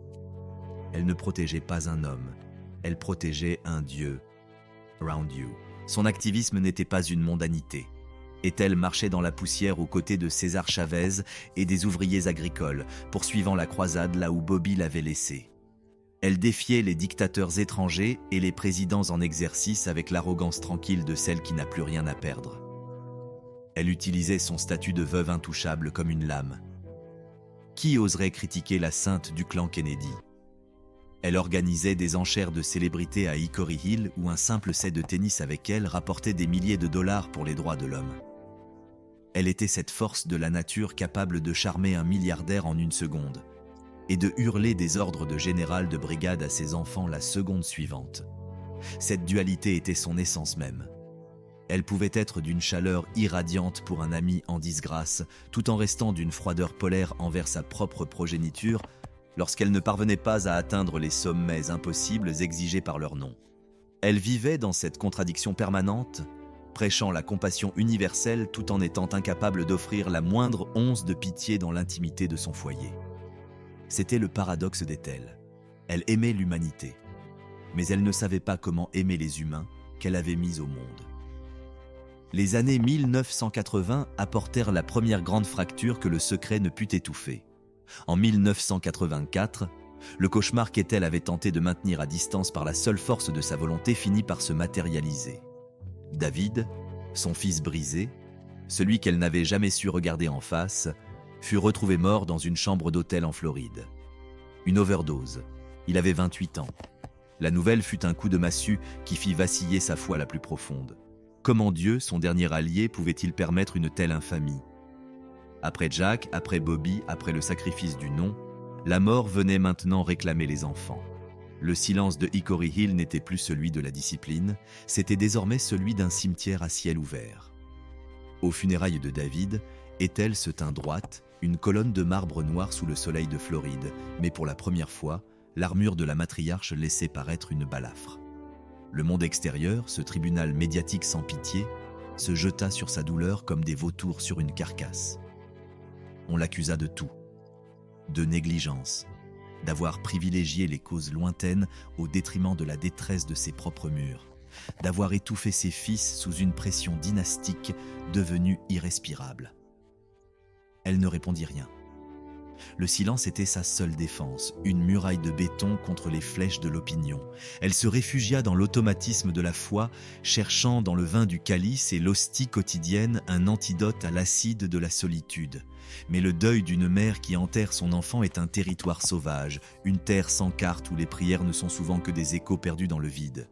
Elle ne protégeait pas un homme, elle protégeait un dieu. Around you. Son activisme n'était pas une mondanité. Ethel marchait dans la poussière aux côtés de César Chavez et des ouvriers agricoles, poursuivant la croisade là où Bobby l'avait laissée. Elle défiait les dictateurs étrangers et les présidents en exercice avec l'arrogance tranquille de celle qui n'a plus rien à perdre. Elle utilisait son statut de veuve intouchable comme une lame. Qui oserait critiquer la sainte du clan Kennedy ? Elle organisait des enchères de célébrités à Hickory Hill où un simple set de tennis avec elle rapportait des milliers de dollars pour les droits de l'homme. Elle était cette force de la nature capable de charmer un milliardaire en une seconde et de hurler des ordres de général de brigade à ses enfants la seconde suivante. Cette dualité était son essence même. Elle pouvait être d'une chaleur irradiante pour un ami en disgrâce, tout en restant d'une froideur polaire envers sa propre progéniture, lorsqu'elle ne parvenait pas à atteindre les sommets impossibles exigés par leur nom. Elle vivait dans cette contradiction permanente, prêchant la compassion universelle tout en étant incapable d'offrir la moindre once de pitié dans l'intimité de son foyer. C'était le paradoxe d'Ethel. Elle aimait l'humanité, mais elle ne savait pas comment aimer les humains qu'elle avait mis au monde. Les années 1980 apportèrent la première grande fracture que le secret ne put étouffer. En 1984, le cauchemar qu'Ethel avait tenté de maintenir à distance par la seule force de sa volonté finit par se matérialiser. David, son fils brisé, celui qu'elle n'avait jamais su regarder en face, fut retrouvé mort dans une chambre d'hôtel en Floride. Une overdose. Il avait 28 ans. La nouvelle fut un coup de massue qui fit vaciller sa foi la plus profonde. Comment Dieu, son dernier allié, pouvait-il permettre une telle infamie ? Après Jack, après Bobby, après le sacrifice du non, la mort venait maintenant réclamer les enfants. Le silence de Hickory Hill n'était plus celui de la discipline, c'était désormais celui d'un cimetière à ciel ouvert. Aux funérailles de David, Ethel se tint droite, une colonne de marbre noir sous le soleil de Floride, mais pour la première fois, L'armure de la matriarche laissait paraître une balafre. Le monde extérieur, ce tribunal médiatique sans pitié, se jeta sur sa douleur comme des vautours sur une carcasse. On l'accusa de tout, de négligence, d'avoir privilégié les causes lointaines au détriment de la détresse de ses propres murs, d'avoir étouffé ses fils sous une pression dynastique devenue irrespirable. Elle ne répondit rien. Le silence était sa seule défense, une muraille de béton contre les flèches de l'opinion. Elle se réfugia dans l'automatisme de la foi, cherchant dans le vin du calice et l'hostie quotidienne un antidote à l'acide de la solitude. Mais le deuil d'une mère qui enterre son enfant est un territoire sauvage, une terre sans carte où les prières ne sont souvent que des échos perdus dans le vide.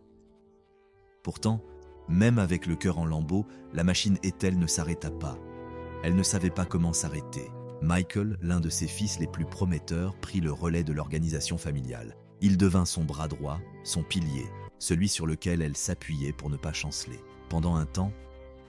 Pourtant, même avec le cœur en lambeaux, la machine Ethel ne s'arrêta pas. Elle ne savait pas comment s'arrêter. Michael, l'un de ses fils les plus prometteurs, prit le relais de l'organisation familiale. Il devint son bras droit, son pilier, celui sur lequel elle s'appuyait pour ne pas chanceler. Pendant un temps,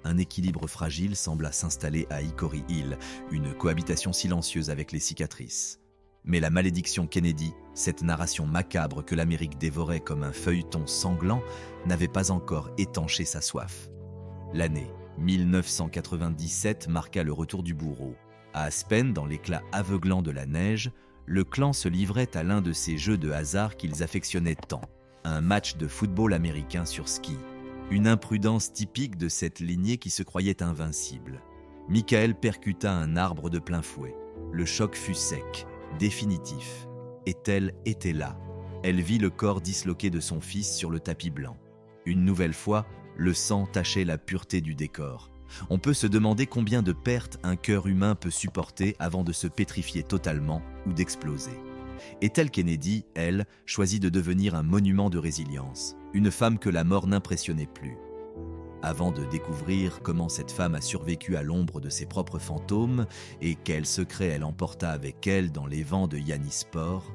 un équilibre fragile sembla s'installer à Hickory Hill, une cohabitation silencieuse avec les cicatrices. Mais la malédiction Kennedy, cette narration macabre que l'Amérique dévorait comme un feuilleton sanglant, n'avait pas encore étanché sa soif. L'année 1997 marqua le retour du bourreau. À Aspen, dans l'éclat aveuglant de la neige, le clan se livrait à l'un de ces jeux de hasard qu'ils affectionnaient tant, un match de football américain sur ski. Une imprudence typique de cette lignée qui se croyait invincible. Michael percuta un arbre de plein fouet. Le choc fut sec, définitif. Ethel était là. Elle vit le corps disloqué de son fils sur le tapis blanc. Une nouvelle fois, le sang tachait la pureté du décor. On peut se demander combien de pertes un cœur humain peut supporter avant de se pétrifier totalement ou d'exploser. Ethel Kennedy, elle, choisit de devenir un monument de résilience, une femme que la mort n'impressionnait plus. Avant de découvrir comment cette femme a survécu à l'ombre de ses propres fantômes et quels secrets elle emporta avec elle dans les vents de Yannisport,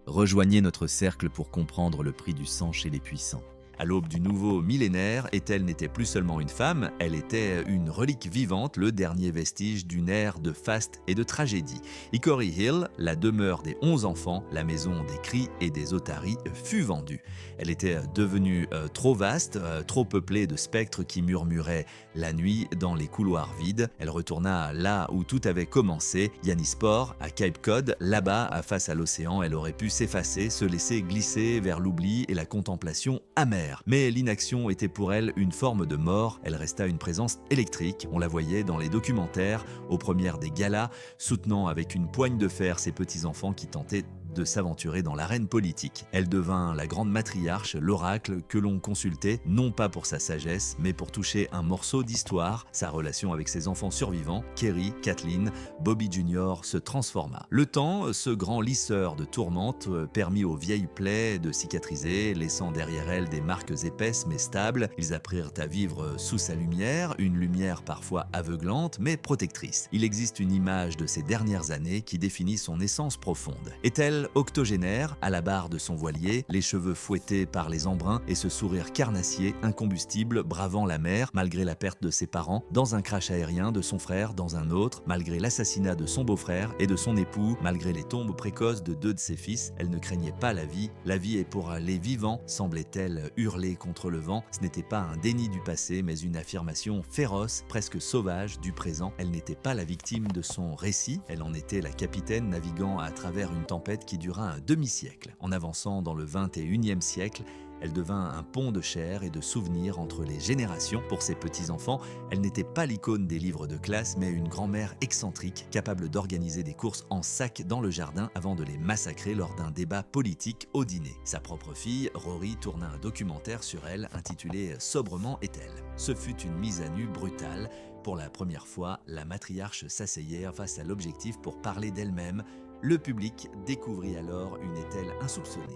rejoignez notre cercle pour comprendre le prix du sang chez les puissants. À l'aube du nouveau millénaire, Ethel n'était plus seulement une femme, elle était une relique vivante, le dernier vestige d'une ère de faste et de tragédie. Hickory Hill, la demeure des 11 enfants, la maison des cris et des otaries, fut vendue. Elle était devenue trop vaste, trop peuplée de spectres qui murmuraient la nuit dans les couloirs vides. Elle retourna là où tout avait commencé, Yannisport, à Cape Cod. Là-bas, face à l'océan, elle aurait pu s'effacer, se laisser glisser vers l'oubli et la contemplation amère. Mais l'inaction était pour elle une forme de mort, elle resta une présence électrique, on la voyait dans les documentaires, aux premières des galas, soutenant avec une poigne de fer ses petits-enfants qui tentaient de s'aventurer dans l'arène politique. Elle devint la grande matriarche, l'oracle que l'on consultait, non pas pour sa sagesse, mais pour toucher un morceau d'histoire. Sa relation avec ses enfants survivants, Kerry, Kathleen, Bobby Jr. se transforma. Le temps, ce grand lisseur de tourmentes, permit aux vieilles plaies de cicatriser, laissant derrière elles des marques épaisses mais stables. Ils apprirent à vivre sous sa lumière, une lumière parfois aveuglante mais protectrice. Il existe une image de ces dernières années qui définit son essence profonde. Est-elle octogénaire, à la barre de son voilier, les cheveux fouettés par les embruns et ce sourire carnassier, incombustible, bravant la mer, malgré la perte de ses parents, dans un crash aérien de son frère, dans un autre, malgré l'assassinat de son beau-frère et de son époux, malgré les tombes précoces de 2 de ses fils, elle ne craignait pas la vie. La vie est pour les vivants, semblait-elle hurler contre le vent. Ce n'était pas un déni du passé, mais une affirmation féroce, presque sauvage du présent. Elle n'était pas la victime de son récit, elle en était la capitaine naviguant à travers une tempête qui dura un demi-siècle. En avançant dans le 21e siècle, elle devint un pont de chair et de souvenirs entre les générations. Pour ses petits-enfants, elle n'était pas l'icône des livres de classe, mais une grand-mère excentrique, capable d'organiser des courses en sac dans le jardin avant de les massacrer lors d'un débat politique au dîner. Sa propre fille, Rory, tourna un documentaire sur elle intitulé sobrement Ethel. Ce fut une mise à nu brutale. Pour la première fois, la matriarche s'asseyait face à l'objectif pour parler d'elle-même. Le public découvrit alors une Ethel insoupçonnée.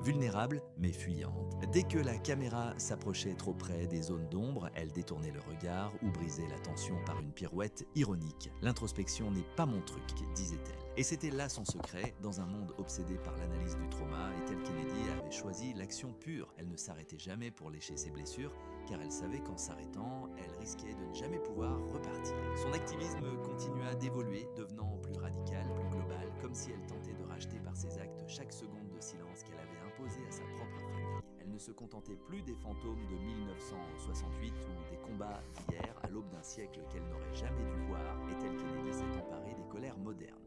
Vulnérable mais fuyante. Dès que la caméra s'approchait trop près des zones d'ombre, elle détournait le regard ou brisait la tension par une pirouette ironique. L'introspection n'est pas mon truc, disait-elle. Et c'était là son secret. Dans un monde obsédé par l'analyse du trauma, Ethel Kennedy avait choisi l'action pure. Elle ne s'arrêtait jamais pour lécher ses blessures, car elle savait qu'en s'arrêtant, elle risquait de ne jamais pouvoir repartir. Son activisme continua d'évoluer, devenant plus radical, plus global, comme si elle tentait de racheter par ses actes chaque seconde de silence qu'elle avait imposée à sa propre famille. Elle ne se contentait plus des fantômes de 1968 ou des combats d'hier à l'aube d'un siècle qu'elle n'aurait jamais dû voir, et Ethel Kennedy s'est emparée des colères modernes.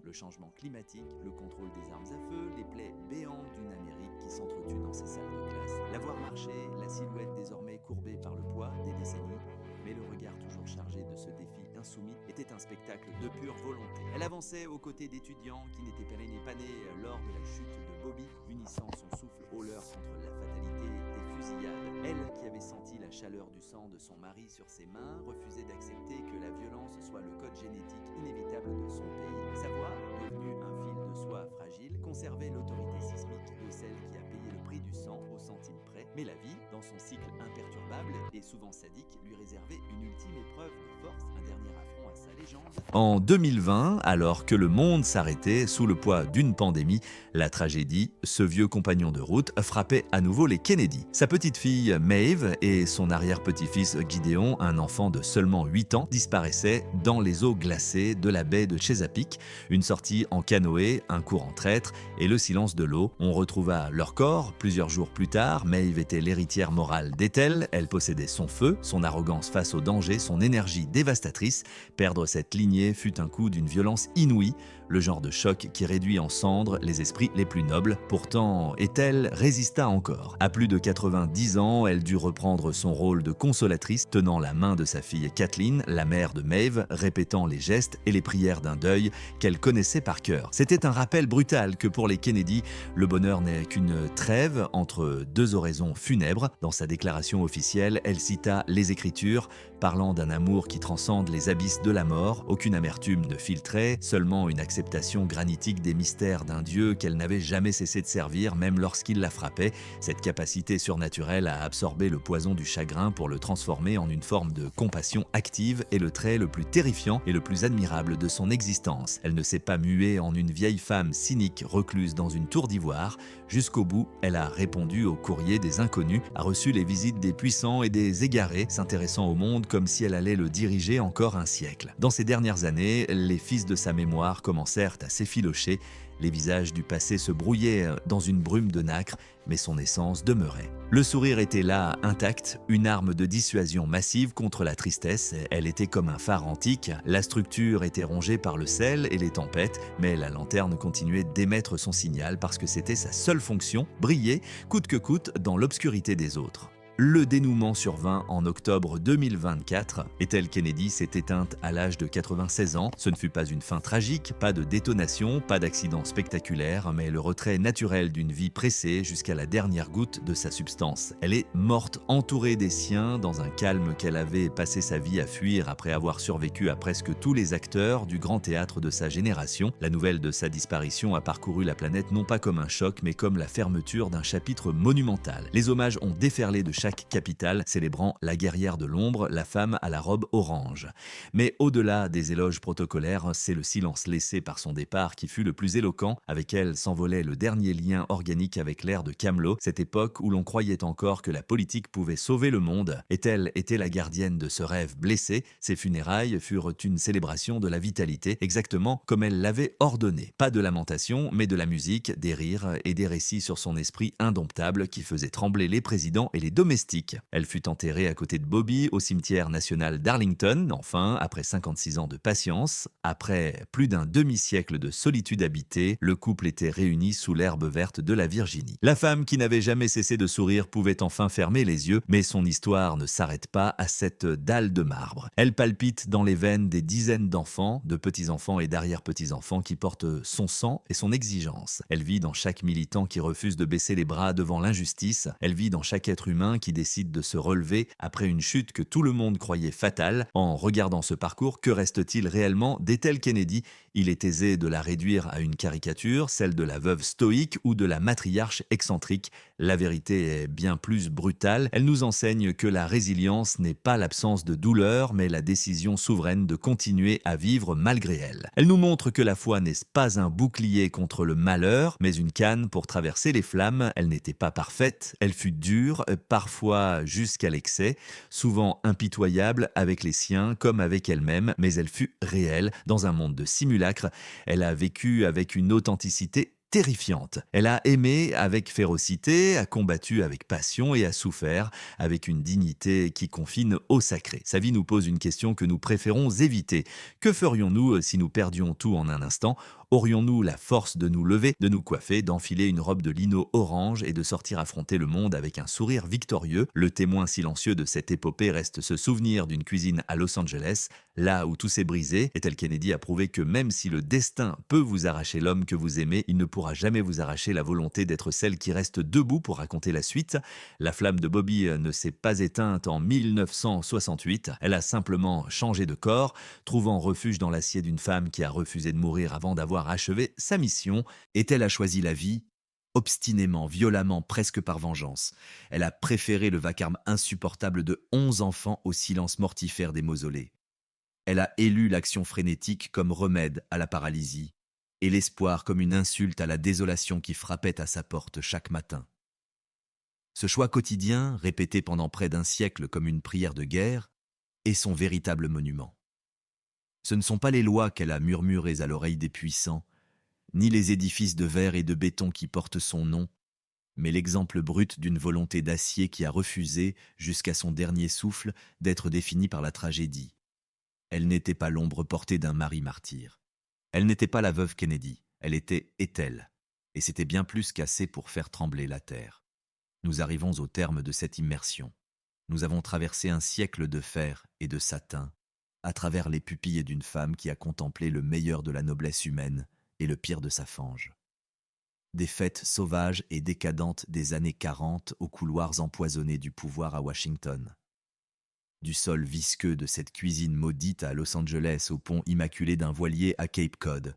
Le changement climatique, le contrôle des armes à feu, les plaies béantes d'une Amérique qui s'entretue dans ses salles de classe. La voir marcher, la silhouette désormais courbée par le poids des décennies, mais le regard toujours chargé de ce défi insoumis était un spectacle de pure volonté. Elle avançait aux côtés d'étudiants qui n'étaient pas nés lors de la chute de Bobby, unissant son souffle haulleur contre la fatalité des fusillades. Elle, qui avait senti la chaleur du sang de son mari sur ses mains, refusait d'accepter que la violence soit le code génétique inévitable de son pays. Sa voix, devenue un fil de soie fragile, conservait l'autorité sismique de celle qui a payé le prix du sang au centime près, mais la vie, dans son cycle imperturbable et souvent sadique, lui réservait une ultime épreuve de force, un dernier affront à sa légende. En 2020, alors que le monde s'arrêtait sous le poids d'une pandémie, la tragédie, ce vieux compagnon de route, frappait à nouveau les Kennedy. Sa petite fille Maeve et son arrière-petit-fils Gideon, un enfant de seulement 8 ans, disparaissaient dans les eaux glacées de la baie de Chesapeake. Une sortie en canoë, un courant traître et le silence de l'eau. On retrouva leur corps plusieurs jours plus tard. Maeve était l'héritière morale d'Ethel. Elle possédait son feu, son arrogance face au danger, son énergie dévastatrice. Perdre cette lignée fut un coup d'une violence inouïe, le genre de choc qui réduit en cendres les esprits les plus nobles. Pourtant, Ethel résista encore. À plus de 90 ans, elle dut reprendre son rôle de consolatrice, tenant la main de sa fille Kathleen, la mère de Maeve, répétant les gestes et les prières d'un deuil qu'elle connaissait par cœur. C'était un rappel brutal que pour les Kennedy, le bonheur n'est qu'une trêve entre deux oraisons funèbres. Dans sa déclaration officielle, elle cita les Écritures, parlant d'un amour qui transcende les abysses de la mort. Aucune amertume ne filtrait, seulement une acceptation granitique des mystères d'un Dieu qu'elle n'avait jamais cessé de servir, même lorsqu'il la frappait. Cette capacité surnaturelle à absorber le poison du chagrin pour le transformer en une forme de compassion active est le trait le plus terrifiant et le plus admirable de son existence. Elle ne s'est pas muée en une vieille femme cynique recluse dans une tour d'ivoire. Jusqu'au bout, elle a répondu aux courriers des inconnus, a reçu les visites des puissants et des égarés, s'intéressant au monde comme si elle allait le diriger encore un siècle. Dans ces dernières années, les fils de sa mémoire commencèrent à s'effilocher. Les visages du passé se brouillaient dans une brume de nacre, mais son essence demeurait. Le sourire était là, intact, une arme de dissuasion massive contre la tristesse. Elle était comme un phare antique. La structure était rongée par le sel et les tempêtes, mais la lanterne continuait d'émettre son signal parce que c'était sa seule fonction, briller, coûte que coûte, dans l'obscurité des autres. Le dénouement survint en octobre 2024. Ethel Kennedy s'est éteinte à l'âge de 96 ans. Ce ne fut pas une fin tragique, pas de détonation, pas d'accident spectaculaire, mais le retrait naturel d'une vie pressée jusqu'à la dernière goutte de sa substance. Elle est morte entourée des siens, dans un calme qu'elle avait passé sa vie à fuir après avoir survécu à presque tous les acteurs du grand théâtre de sa génération. La nouvelle de sa disparition a parcouru la planète non pas comme un choc, mais comme la fermeture d'un chapitre monumental. Les hommages ont déferlé de chaque capitale, célébrant la guerrière de l'ombre, la femme à la robe orange. Mais au-delà des éloges protocolaires, c'est le silence laissé par son départ qui fut le plus éloquent. Avec elle s'envolait le dernier lien organique avec l'ère de Camelot, cette époque où l'on croyait encore que la politique pouvait sauver le monde. Ethel était la gardienne de ce rêve blessé. Ses funérailles furent une célébration de la vitalité, exactement comme elle l'avait ordonné. Pas de lamentation, mais de la musique, des rires et des récits sur son esprit indomptable qui faisait trembler les présidents et les domestiques. Elle fut enterrée à côté de Bobby au cimetière national d'Arlington, enfin, après 56 ans de patience. Après plus d'un demi-siècle de solitude habitée, le couple était réuni sous l'herbe verte de la Virginie. La femme qui n'avait jamais cessé de sourire pouvait enfin fermer les yeux, mais son histoire ne s'arrête pas à cette dalle de marbre. Elle palpite dans les veines des dizaines d'enfants, de petits-enfants et d'arrière-petits-enfants qui portent son sang et son exigence. Elle vit dans chaque militant qui refuse de baisser les bras devant l'injustice. Elle vit dans chaque être humain qui décide de se relever après une chute que tout le monde croyait fatale. En regardant ce parcours, que reste-t-il réellement d'Ethel Kennedy? Il est aisé de la réduire à une caricature, celle de la veuve stoïque ou de la matriarche excentrique. La vérité est bien plus brutale. Elle nous enseigne que la résilience n'est pas l'absence de douleur, mais la décision souveraine de continuer à vivre malgré elle. Elle nous montre que la foi n'est pas un bouclier contre le malheur, mais une canne pour traverser les flammes. Elle n'était pas parfaite, elle fut dure, parfois jusqu'à l'excès, souvent impitoyable avec les siens comme avec elle-même, mais elle fut réelle dans un monde de simulacres. Elle a vécu avec une authenticité terrifiante. Elle a aimé avec férocité, a combattu avec passion et a souffert avec une dignité qui confine au sacré. Sa vie nous pose une question que nous préférons éviter. Que ferions-nous si nous perdions tout en un instant ? Aurions-nous la force de nous lever, de nous coiffer, d'enfiler une robe de lino orange et de sortir affronter le monde avec un sourire victorieux ? Le témoin silencieux de cette épopée reste ce souvenir d'une cuisine à Los Angeles, là où tout s'est brisé. Et tel Kennedy a prouvé que même si le destin peut vous arracher l'homme que vous aimez, il ne pourra jamais vous arracher la volonté d'être celle qui reste debout pour raconter la suite. La flamme de Bobby ne s'est pas éteinte en 1968, elle a simplement changé de corps, trouvant refuge dans l'acier d'une femme qui a refusé de mourir avant d'avoir achevé sa mission. Et elle a choisi la vie, obstinément, violemment, presque par vengeance. Elle a préféré le vacarme insupportable de 11 enfants au silence mortifère des mausolées. Elle a élu l'action frénétique comme remède à la paralysie, et l'espoir comme une insulte à la désolation qui frappait à sa porte chaque matin. Ce choix quotidien, répété pendant près d'un siècle comme une prière de guerre, est son véritable monument. Ce ne sont pas les lois qu'elle a murmurées à l'oreille des puissants, ni les édifices de verre et de béton qui portent son nom, mais l'exemple brut d'une volonté d'acier qui a refusé, jusqu'à son dernier souffle, d'être définie par la tragédie. Elle n'était pas l'ombre portée d'un mari martyr. Elle n'était pas la veuve Kennedy, elle était Ethel, et c'était bien plus qu'assez pour faire trembler la terre. Nous arrivons au terme de cette immersion. Nous avons traversé un siècle de fer et de satin, à travers les pupilles d'une femme qui a contemplé le meilleur de la noblesse humaine et le pire de sa fange. Des fêtes sauvages et décadentes des années 40 aux couloirs empoisonnés du pouvoir à Washington. Du sol visqueux de cette cuisine maudite à Los Angeles au pont immaculé d'un voilier à Cape Cod.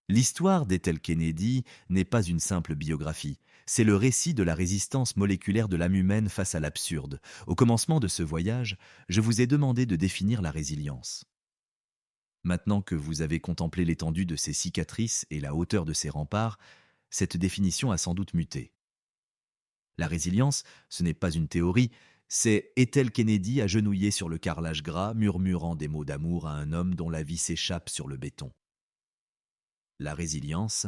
L'histoire d'Ethel Kennedy n'est pas une simple biographie, c'est le récit de la résistance moléculaire de l'âme humaine face à l'absurde. Au commencement de ce voyage, je vous ai demandé de définir la résilience. Maintenant que vous avez contemplé l'étendue de ses cicatrices et la hauteur de ses remparts, cette définition a sans doute muté. La résilience, ce n'est pas une théorie, c'est Ethel Kennedy agenouillée sur le carrelage gras, murmurant des mots d'amour à un homme dont la vie s'échappe sur le béton. La résilience,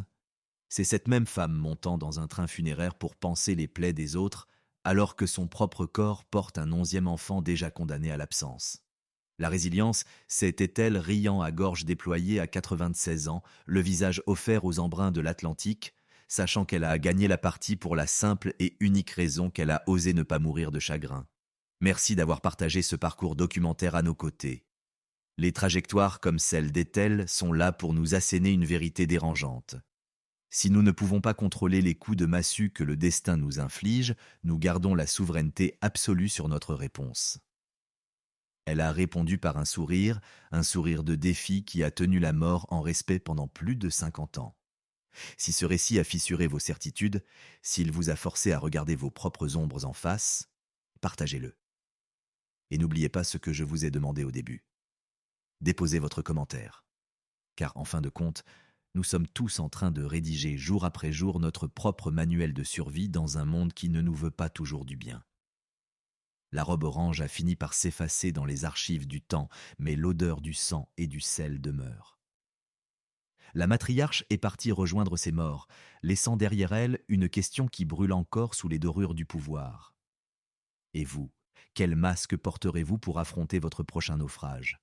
c'est cette même femme montant dans un train funéraire pour panser les plaies des autres, alors que son propre corps porte un 11e enfant déjà condamné à l'absence. La résilience, c'était-elle riant à gorge déployée à 96 ans, le visage offert aux embruns de l'Atlantique, sachant qu'elle a gagné la partie pour la simple et unique raison qu'elle a osé ne pas mourir de chagrin. Merci d'avoir partagé ce parcours documentaire à nos côtés. Les trajectoires comme celle d'Ethel sont là pour nous asséner une vérité dérangeante. Si nous ne pouvons pas contrôler les coups de massue que le destin nous inflige, nous gardons la souveraineté absolue sur notre réponse. Elle a répondu par un sourire de défi qui a tenu la mort en respect pendant plus de 50 ans. Si ce récit a fissuré vos certitudes, s'il vous a forcé à regarder vos propres ombres en face, partagez-le. Et n'oubliez pas ce que je vous ai demandé au début. Déposez votre commentaire. Car en fin de compte, nous sommes tous en train de rédiger jour après jour notre propre manuel de survie dans un monde qui ne nous veut pas toujours du bien. La robe orange a fini par s'effacer dans les archives du temps, mais l'odeur du sang et du sel demeure. La matriarche est partie rejoindre ses morts, laissant derrière elle une question qui brûle encore sous les dorures du pouvoir. Et vous, quel masque porterez-vous pour affronter votre prochain naufrage ?